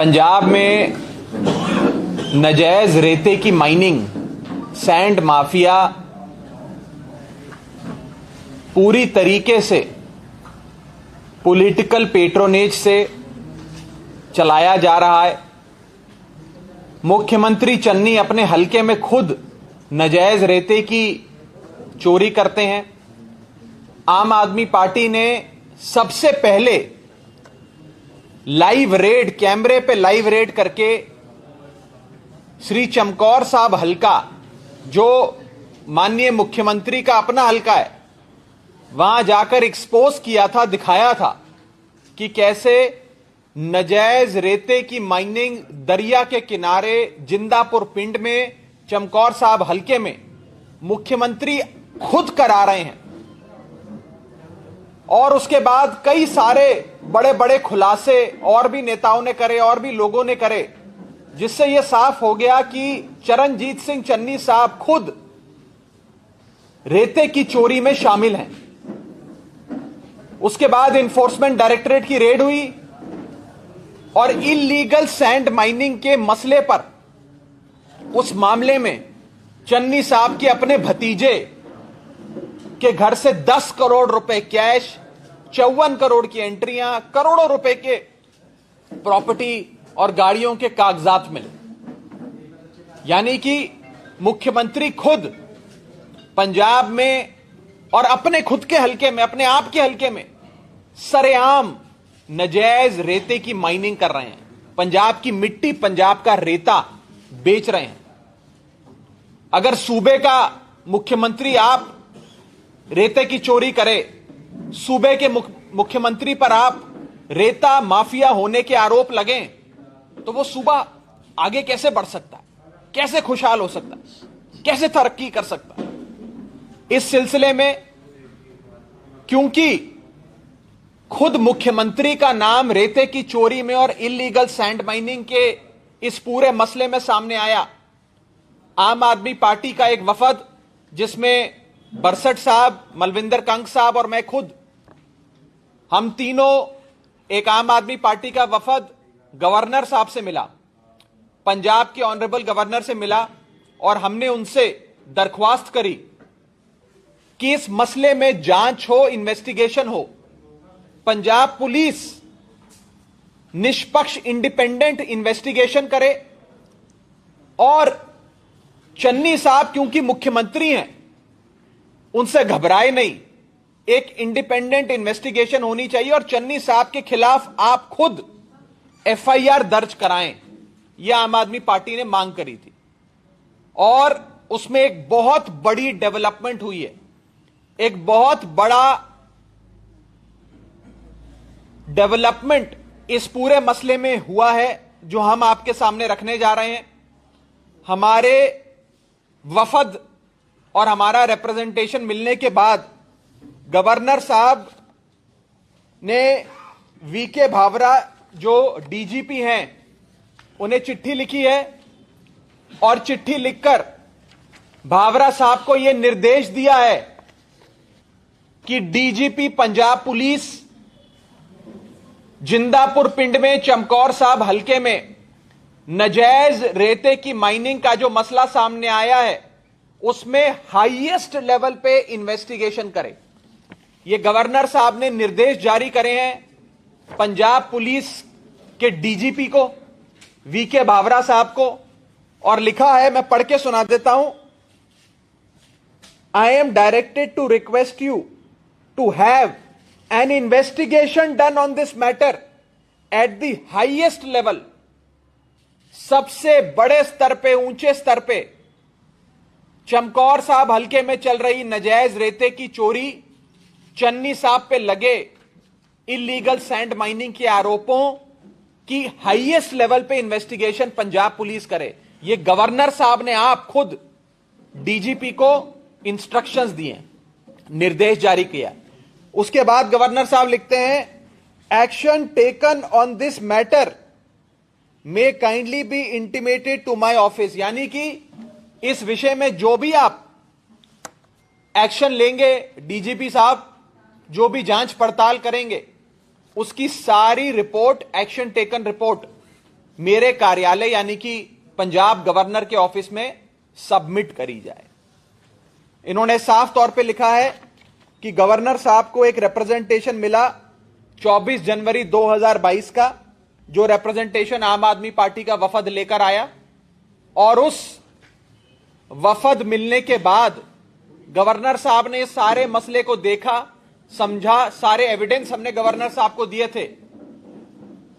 पंजाब में नाजायज रेते की माइनिंग, सैंड माफिया पूरी तरीके से पॉलिटिकल पेट्रोनेज से चलाया जा रहा है। मुख्यमंत्री चन्नी अपने हलके में खुद नाजायज रेते की चोरी करते हैं। आम आदमी पार्टी ने सबसे पहले लाइव रेड, कैमरे पे लाइव रेड करके श्री चमकौर साहब हलका, जो माननीय मुख्यमंत्री का अपना हलका है, वहां जाकर एक्सपोज किया था, दिखाया था कि कैसे नाजायज रेते की माइनिंग दरिया के किनारे जिंदापुर पिंड में चमकौर साहब हलके में मुख्यमंत्री खुद करा रहे हैं। और उसके बाद कई सारे बड़े बड़े खुलासे और भी नेताओं ने करे और भी लोगों ने करे, जिससे यह साफ हो गया कि चरणजीत सिंह चन्नी साहब खुद रेते की चोरी में शामिल हैं। उसके बाद इन्फोर्समेंट डायरेक्टरेट की रेड हुई और इलीगल सैंड माइनिंग के मसले पर, उस मामले में चन्नी साहब के अपने भतीजे के घर से 10 करोड़ रुपए कैश, 54 करोड़ की एंट्रियां, करोड़ों रुपए के प्रॉपर्टी और गाड़ियों के कागजात मिले। यानी कि मुख्यमंत्री खुद पंजाब में और अपने खुद के हलके में, अपने आप के हलके में सरेआम नाजायज रेते की माइनिंग कर रहे हैं। पंजाब की मिट्टी, पंजाब का रेता बेच रहे हैं। अगर सूबे का मुख्यमंत्री आप रेते की चोरी करे, सूबे के मुख्यमंत्री पर आप रेता माफिया होने के आरोप लगें, तो वो सूबा आगे कैसे बढ़ सकता है, कैसे खुशहाल हो सकता है, कैसे तरक्की कर सकता है। इस सिलसिले में क्योंकि खुद मुख्यमंत्री का नाम रेते की चोरी में और इलीगल सैंड माइनिंग के इस पूरे मसले में सामने आया, आम आदमी पार्टी का एक वफद, जिसमें बरसठ साहब, मलविंदर कंग साहब और मैं खुद, हम तीनों, एक आम आदमी पार्टी का वफद गवर्नर साहब से मिला, पंजाब के ऑनरेबल गवर्नर से मिला, और हमने उनसे दरख्वास्त करी कि इस मसले में जांच हो, इन्वेस्टिगेशन हो, पंजाब पुलिस निष्पक्ष इंडिपेंडेंट इन्वेस्टिगेशन करे, और चन्नी साहब क्योंकि मुख्यमंत्री हैं, उनसे घबराए नहीं, एक इंडिपेंडेंट इन्वेस्टिगेशन होनी चाहिए और चन्नी साहब के खिलाफ आप खुद एफआईआर दर्ज कराएं। यह आम आदमी पार्टी ने मांग करी थी, और उसमें एक बहुत बड़ी डेवलपमेंट हुई है। एक बहुत बड़ा डेवलपमेंट इस पूरे मसले में हुआ है, जो हम आपके सामने रखने जा रहे हैं। हमारे वफद और हमारा रिप्रेजेंटेशन मिलने के बाद गवर्नर साहब ने वीके भावरा, जो डीजीपी हैं, उन्हें चिट्ठी लिखी है, और चिट्ठी लिखकर भावरा साहब को यह निर्देश दिया है कि डीजीपी पंजाब पुलिस जिंदापुर पिंड में चमकौर साहब हलके में नाजायज रेते की माइनिंग का जो मसला सामने आया है, उसमें हाईएस्ट लेवल पे इन्वेस्टिगेशन करे। ये गवर्नर साहब ने निर्देश जारी करे हैं पंजाब पुलिस के डीजीपी को, वीके भावरा साहब को, और लिखा है, मैं पढ़ के सुना देता हूं। I am directed to request you to have an investigation done on this matter at the highest level. सबसे बड़े स्तर पे, ऊंचे स्तर पे चमकौर साहब हलके में चल रही नाजायज रेते की चोरी, चन्नी साहब पे लगे इलीगल सैंड माइनिंग के आरोपों की हाईएस्ट लेवल पे इन्वेस्टिगेशन पंजाब पुलिस करे। ये गवर्नर साहब ने आप खुद डीजीपी को इंस्ट्रक्शंस दिए, निर्देश जारी किया। उसके बाद गवर्नर साहब लिखते हैं, action taken on this matter may kindly be intimated to my office. यानी कि इस विषय में जो भी आप एक्शन लेंगे, डीजीपी साहब जो भी जांच पड़ताल करेंगे, उसकी सारी रिपोर्ट, एक्शन टेकन रिपोर्ट मेरे कार्यालय यानी कि पंजाब गवर्नर के ऑफिस में सबमिट करी जाए। इन्होंने साफ तौर पे लिखा है कि गवर्नर साहब को एक रिप्रेजेंटेशन मिला 24 जनवरी 2022 का, जो रिप्रेजेंटेशन आम आदमी पार्टी का वफद लेकर आया, और उस वफद मिलने के बाद गवर्नर साहब ने सारे मसले को देखा, समझा, सारे एविडेंस हमने गवर्नर साहब को दिए थे,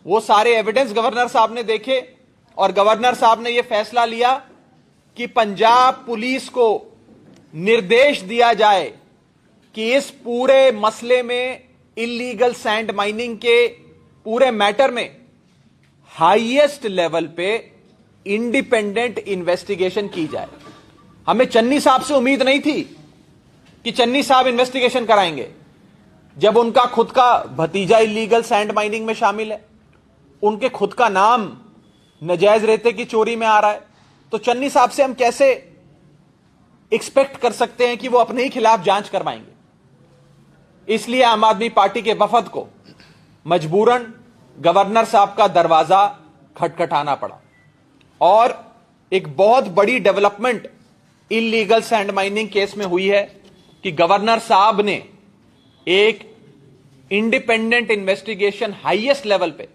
वो सारे एविडेंस गवर्नर साहब ने देखे और गवर्नर साहब ने यह फैसला लिया कि पंजाब पुलिस को निर्देश दिया जाए कि इस पूरे मसले में, इलीगल सैंड माइनिंग के पूरे मैटर में हाईएस्ट लेवल पे इंडिपेंडेंट इन्वेस्टिगेशन की जाए। हमें चन्नी साहब से उम्मीद नहीं थी कि चन्नी साहब इन्वेस्टिगेशन कराएंगे, जब उनका खुद का भतीजा इलीगल सैंड माइनिंग में शामिल है, उनके खुद का नाम नजायज रेते की चोरी में आ रहा है, तो चन्नी साहब से हम कैसे एक्सपेक्ट कर सकते हैं कि वो अपने ही खिलाफ जांच करवाएंगे। इसलिए आम आदमी पार्टी के वफद को मजबूरन गवर्नर साहब का दरवाजा खटखटाना पड़ा। और एक बहुत बड़ी development illegal sand mining case में हुई है कि गवर्नर साहब ने एक इंडिपेंडेंट इन्वेस्टिगेशन हाईएस्ट लेवल पे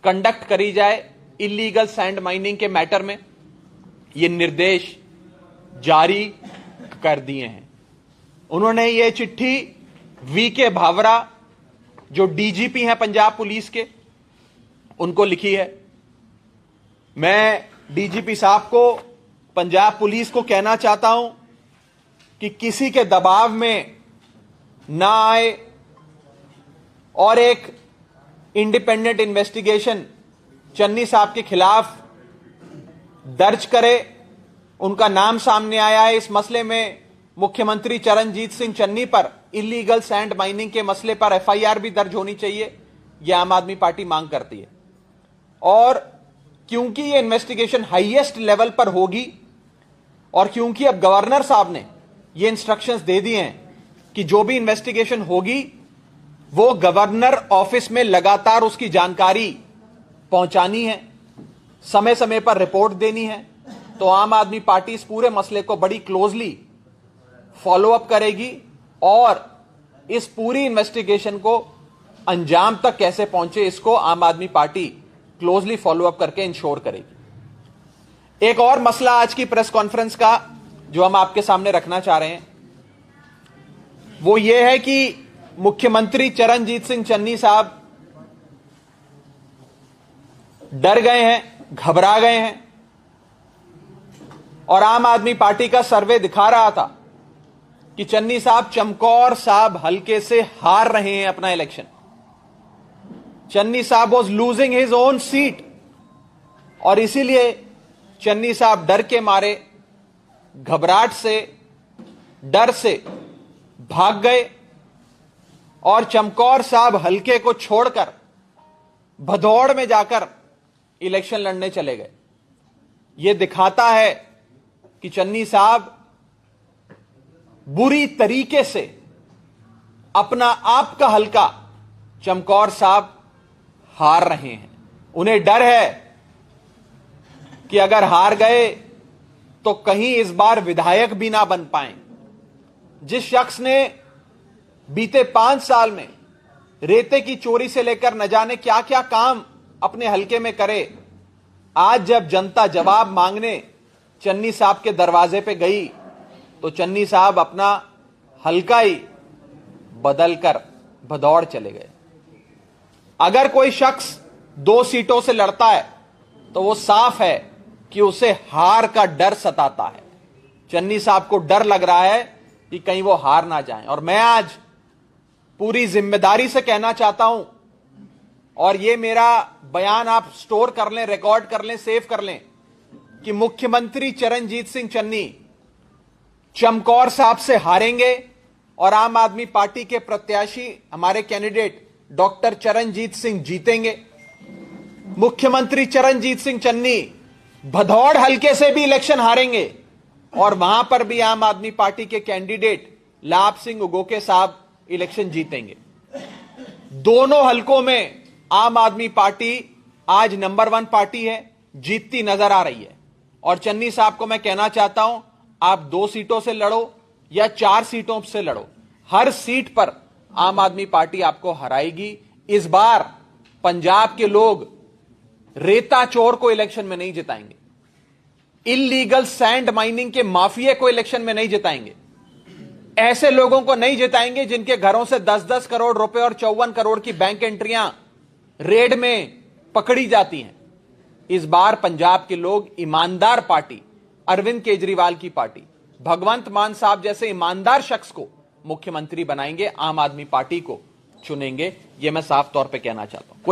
कंडक्ट करी जाए इलीगल सैंड माइनिंग के मैटर में, ये निर्देश जारी कर दिए हैं। उन्होंने ये चिट्ठी वीके भावरा, जो डीजीपी हैं पंजाब पुलिस के, उनको लिखी है। मैं डीजीपी साहब को, पंजाब पुलिस को कहना चाहता हूं कि किसी के दबाव में ना आए और एक इंडिपेंडेंट इन्वेस्टिगेशन चन्नी साहब के खिलाफ दर्ज करे। उनका नाम सामने आया है इस मसले में, मुख्यमंत्री चरणजीत सिंह चन्नी पर इलीगल सैंड माइनिंग के मसले पर एफआईआर भी दर्ज होनी चाहिए, यह आम आदमी पार्टी मांग करती है। और क्योंकि यह इन्वेस्टिगेशन हाईएस्ट लेवल पर होगी और क्योंकि अब गवर्नर साहब ने यह इंस्ट्रक्शंस दे दिए हैं कि जो भी इन्वेस्टिगेशन होगी वो गवर्नर ऑफिस में लगातार उसकी जानकारी पहुंचानी है, समय समय पर रिपोर्ट देनी है, तो आम आदमी पार्टी इस पूरे मसले को बड़ी क्लोजली फॉलो अप करेगी और इस पूरी इन्वेस्टिगेशन को अंजाम तक कैसे पहुंचे, इसको आम आदमी पार्टी क्लोजली फॉलो अप करके इंश्योर करेगी। एक और मसला आज की प्रेस कॉन्फ्रेंस का जो हम आपके सामने रखना चाह रहे हैं, वो ये है कि मुख्यमंत्री चरणजीत सिंह चन्नी साहब डर गए हैं, घबरा गए हैं, और आम आदमी पार्टी का सर्वे दिखा रहा था कि चन्नी साहब चमकौर साहब हल्के से हार रहे हैं अपना इलेक्शन। चन्नी साहब was losing his own seat और इसीलिए चन्नी साहब डर के मारे, घबराहट से, डर से भाग गए और चमकौर साहब हल्के को छोड़कर भदौड़ में जाकर इलेक्शन लड़ने चले गए। यह दिखाता है कि चन्नी साहब बुरी तरीके से अपना आप का हल्का चमकौर साहब हार रहे हैं। उन्हें डर है कि अगर हार गए तो कहीं इस बार विधायक भी ना बन पाएं। जिस शख्स ने बीते 5 साल में रेते की चोरी से लेकर न जाने क्या क्या काम अपने हल्के में करे, आज जब जनता जवाब मांगने चन्नी साहब के दरवाजे पे गई तो चन्नी साहब अपना हल्का ही बदलकर भदौड़ चले गए। अगर कोई शख्स 2 सीटों से लड़ता है तो वो साफ है कि उसे हार का डर सताता है। चन्नी साहब को डर लग रहा है कि कहीं वो हार ना जाएं। और मैं आज पूरी जिम्मेदारी से कहना चाहता हूं, और ये मेरा बयान आप स्टोर कर लें, रिकॉर्ड कर लें, सेव कर लें, कि मुख्यमंत्री चरणजीत सिंह चन्नी चमकौर साहब से हारेंगे और आम आदमी पार्टी के प्रत्याशी, हमारे कैंडिडेट डॉक्टर चरणजीत सिंह जीतेंगे। मुख्यमंत्री चरणजीत सिंह चन्नी भदौड़ हल्के से भी इलेक्शन हारेंगे और वहां पर भी आम आदमी पार्टी के कैंडिडेट लाभ सिंह उगोके साहब इलेक्शन जीतेंगे। दोनों हलकों में आम आदमी पार्टी आज नंबर 1 पार्टी है, जीतती नजर आ रही है। और चन्नी साहब को मैं कहना चाहता हूं, आप 2 सीटों से लड़ो या 4 सीटों से लड़ो, हर सीट पर आम आदमी पार्टी आपको हराएगी। इस बार पंजाब के लोग रेता चोर को इलेक्शन में नहीं जिताएंगे, इलीगल सैंड माइनिंग के माफिया को इलेक्शन में नहीं जिताएंगे, ऐसे लोगों को नहीं जिताएंगे जिनके घरों से 10-10 करोड़ रुपए और 54 करोड़ की बैंक एंट्रियां रेड में पकड़ी जाती हैं। इस बार पंजाब के लोग ईमानदार पार्टी, अरविंद केजरीवाल की पार्टी, भगवंत मान साहब जैसे ईमानदार शख्स को मुख्यमंत्री बनाएंगे, आम आदमी पार्टी को चुनेंगे। यह मैं साफ तौर पे कहना चाहता हूं।